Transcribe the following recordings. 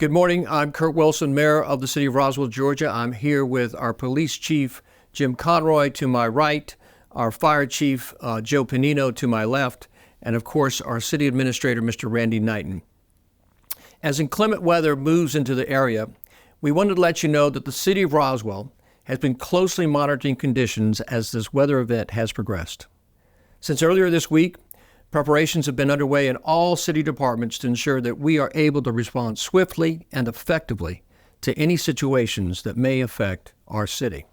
Good morning. I'm Kurt Wilson, Mayor of the City of Roswell, Georgia. I'm here with our Police Chief, Jim Conroy, to my right, our Fire Chief, Joe Pennino, to my left, and of course, our City Administrator, Mr. Randy Knighton. As inclement weather moves into the area, we wanted to let you know that the City of Roswell has been closely monitoring conditions as this weather event has progressed. Since earlier this week, preparations have been underway in all city departments to ensure that we are able to respond swiftly and effectively to any situations that may affect our city.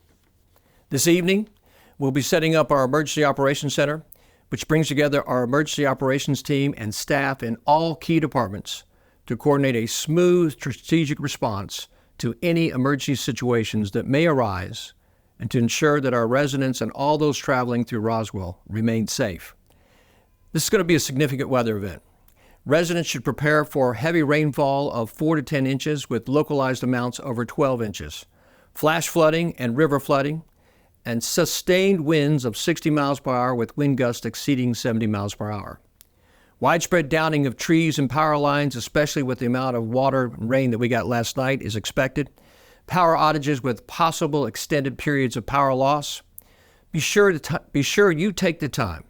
This evening, we'll be setting up our Emergency Operations Center, which brings together our emergency operations team and staff in all key departments to coordinate a smooth, strategic response to any emergency situations that may arise and to ensure that our residents and all those traveling through Roswell remain safe. This is going to be a significant weather event. Residents should prepare for heavy rainfall of 4 to 10 inches with localized amounts over 12 inches, flash flooding and river flooding, and sustained winds of 60 miles per hour with wind gusts exceeding 70 miles per hour. Widespread downing of trees and power lines, especially with the amount of water and rain that we got last night, is expected. Power outages with possible extended periods of power loss. Be sure you take the time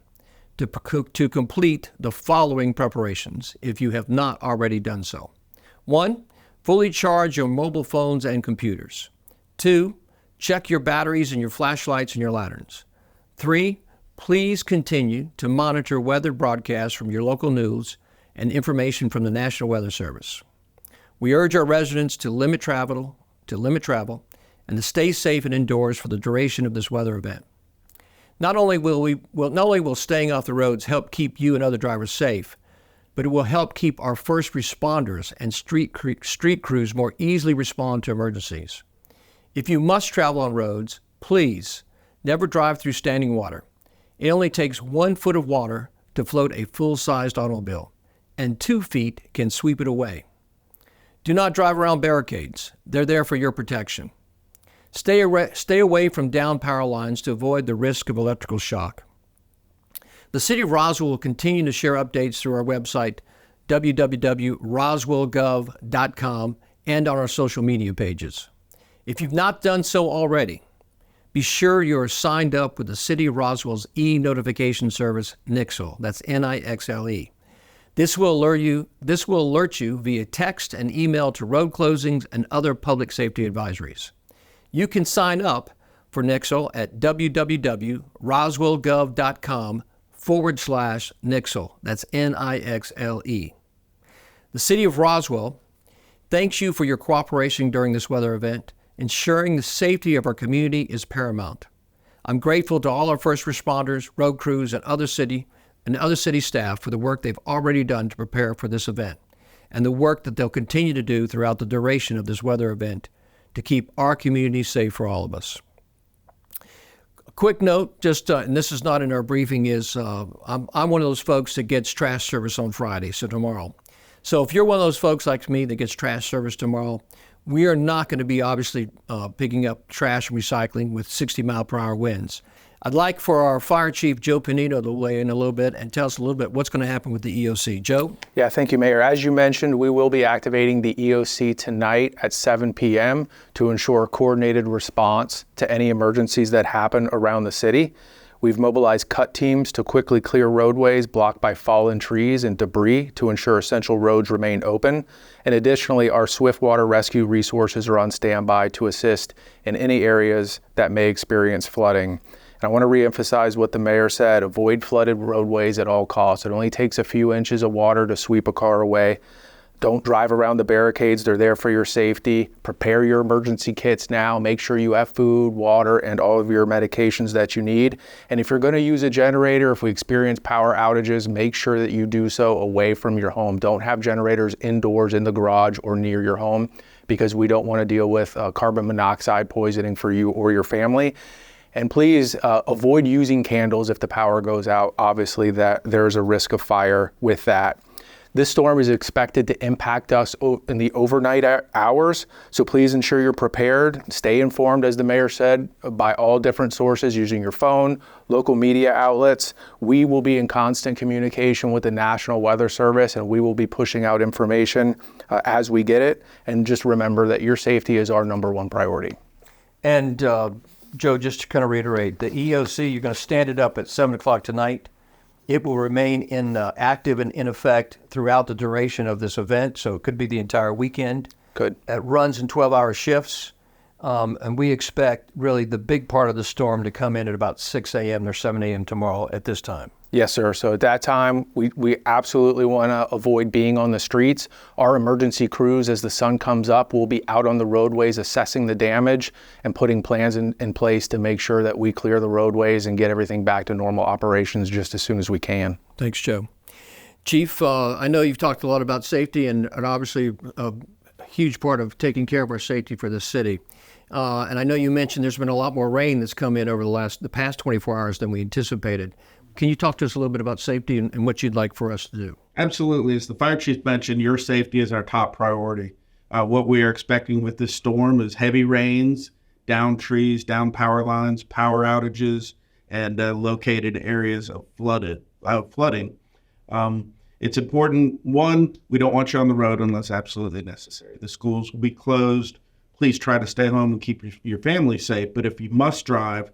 to complete the following preparations if you have not already done so. 1, fully charge your mobile phones and computers. 2, check your batteries and your flashlights and your lanterns. 3, please continue to monitor weather broadcasts from your local news and information from the National Weather Service. We urge our residents to limit travel, and to stay safe and indoors for the duration of this weather event. Not only will staying off the roads help keep you and other drivers safe, but it will help keep our first responders and street crews more easily respond to emergencies. If you must travel on roads, please never drive through standing water. It only takes 1 foot of water to float a full-sized automobile, and 2 feet can sweep it away. Do not drive around barricades. They're there for your protection. Stay away from down power lines to avoid the risk of electrical shock. The City of Roswell will continue to share updates through our website, www.roswellgov.com, and on our social media pages. If you've not done so already, be sure you are signed up with the City of Roswell's e-notification service, Nixle. That's Nixle. This will alert you via text and email to road closings and other public safety advisories. You can sign up for Nixle at www.roswellgov.com/Nixle. That's Nixle. The City of Roswell thanks you for your cooperation during this weather event. Ensuring the safety of our community is paramount. I'm grateful to all our first responders, road crews, and other city staff for the work they've already done to prepare for this event, and the work that they'll continue to do throughout the duration of this weather event to keep our community safe for all of us. A quick note, and this is not in our briefing, is I'm one of those folks that gets trash service on Friday, so tomorrow. So if you're one of those folks like me that gets trash service tomorrow, we are not going to be obviously picking up trash and recycling with 60-mile-per-hour winds. I'd like for our Fire Chief, Joe Pennino, to weigh in a little bit and tell us a little bit what's going to happen with the EOC. Joe? Yeah, thank you, Mayor. As you mentioned, we will be activating the EOC tonight at 7 p.m. to ensure a coordinated response to any emergencies that happen around the city. We've mobilized cut teams to quickly clear roadways blocked by fallen trees and debris to ensure essential roads remain open. And additionally, our swiftwater rescue resources are on standby to assist in any areas that may experience flooding. And I want to reemphasize what the mayor said: avoid flooded roadways at all costs. It only takes a few inches of water to sweep a car away. Don't drive around the barricades. They're there for your safety. Prepare your emergency kits now. Make sure you have food, water, and all of your medications that you need. And if you're going to use a generator, if we experience power outages, make sure that you do so away from your home. Don't have generators indoors in the garage or near your home, because we don't want to deal with carbon monoxide poisoning for you or your family. And please avoid using candles if the power goes out. Obviously, that there's a risk of fire with that. This storm is expected to impact us in the overnight hours, so please ensure you're prepared. Stay informed, as the mayor said, by all different sources using your phone, local media outlets. We will be in constant communication with the National Weather Service, and we will be pushing out information as we get it. And just remember that your safety is our number one priority. And Joe, just to kind of reiterate, the EOC, you're going to stand it up at 7 o'clock tonight. It will remain active and in effect throughout the duration of this event, so it could be the entire weekend. Good. It runs in 12-hour shifts, and we expect really the big part of the storm to come in at about 6 a.m. or 7 a.m. tomorrow at this time. Yes, sir. So at that time, we absolutely want to avoid being on the streets. Our emergency crews, as the sun comes up, will be out on the roadways assessing the damage and putting plans in place to make sure that we clear the roadways and get everything back to normal operations just as soon as we can. Thanks, Joe. Chief, I know you've talked a lot about safety and obviously a huge part of taking care of our safety for the city. And I know you mentioned there's been a lot more rain that's come in over the past 24 hours than we anticipated. Can you talk to us a little bit about safety and what you'd like for us to do? Absolutely. As the fire chief mentioned, your safety is our top priority. What we are expecting with this storm is heavy rains, down trees, down power lines, power outages, and located areas of flooding. It's important, one, we don't want you on the road unless absolutely necessary. The schools will be closed. Please try to stay home and keep your family safe. But if you must drive,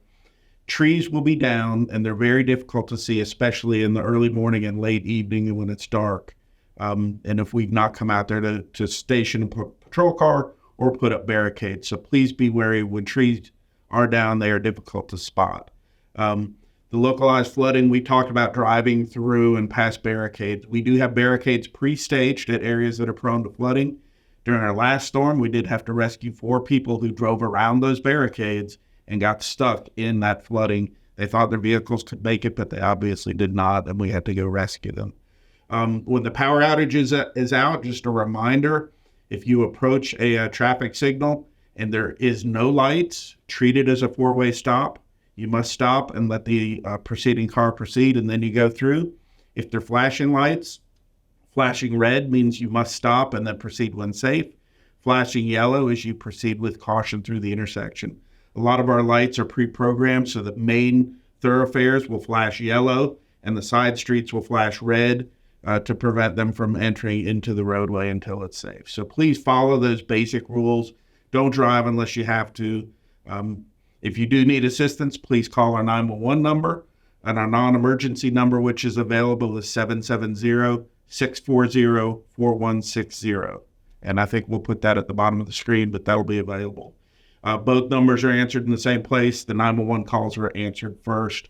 trees will be down, and they're very difficult to see, especially in the early morning and late evening and when it's dark. And if we've not come out there to station a patrol car or put up barricades. So please be wary. When trees are down, they are difficult to spot. The localized flooding, we talked about driving through and past barricades. We do have barricades pre-staged at areas that are prone to flooding. During our last storm, we did have to rescue 4 people who drove around those barricades and got stuck in that flooding. They thought their vehicles could make it, but they obviously did not, and we had to go rescue them. When the power outage is out, just a reminder, if you approach a traffic signal and there is no lights, treat it as a 4-way stop. You must stop and let the preceding car proceed, and then you go through. If they're flashing lights, flashing red means you must stop and then proceed when safe. Flashing yellow is you proceed with caution through the intersection. A lot of our lights are pre-programmed, so the main thoroughfares will flash yellow and the side streets will flash red to prevent them from entering into the roadway until it's safe. So please follow those basic rules. Don't drive unless you have to. If you do need assistance, please call our 911 number, and our non-emergency number, which is available, is 770-640-4160. And I think we'll put that at the bottom of the screen, but that'll be available. Both numbers are answered in the same place. The 911 calls are answered first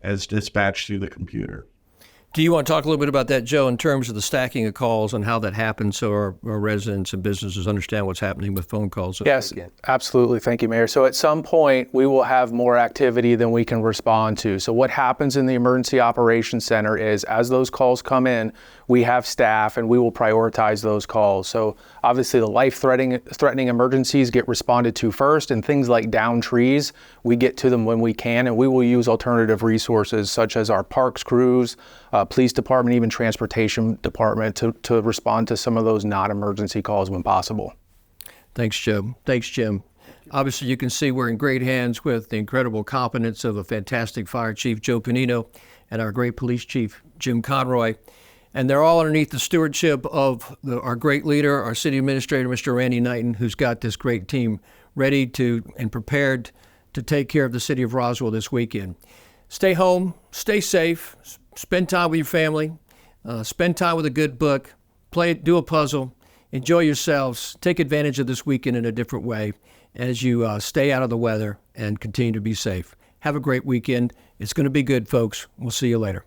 as dispatched through the computer. Do you want to talk a little bit about that, Joe, in terms of the stacking of calls and how that happens so our residents and businesses understand what's happening with phone calls? Yes, absolutely. Thank you, Mayor. So at some point, we will have more activity than we can respond to. So what happens in the Emergency Operations Center is as those calls come in, we have staff and we will prioritize those calls. So obviously the life-threatening emergencies get responded to first, and things like down trees, we get to them when we can, and we will use alternative resources such as our parks crews, police department, even transportation department to respond to some of those non-emergency calls when possible. Thanks, Joe. Thanks, Jim. Obviously, you can see we're in great hands with the incredible competence of a fantastic Fire Chief Joe Pennino and our great Police Chief Jim Conroy. And they're all underneath the stewardship of our great leader, our City Administrator, Mr. Randy Knighton, who's got this great team ready to and prepared to take care of the City of Roswell this weekend. Stay home, stay safe, spend time with your family, spend time with a good book, do a puzzle, enjoy yourselves, take advantage of this weekend in a different way as you stay out of the weather and continue to be safe. Have a great weekend. It's going to be good, folks. We'll see you later.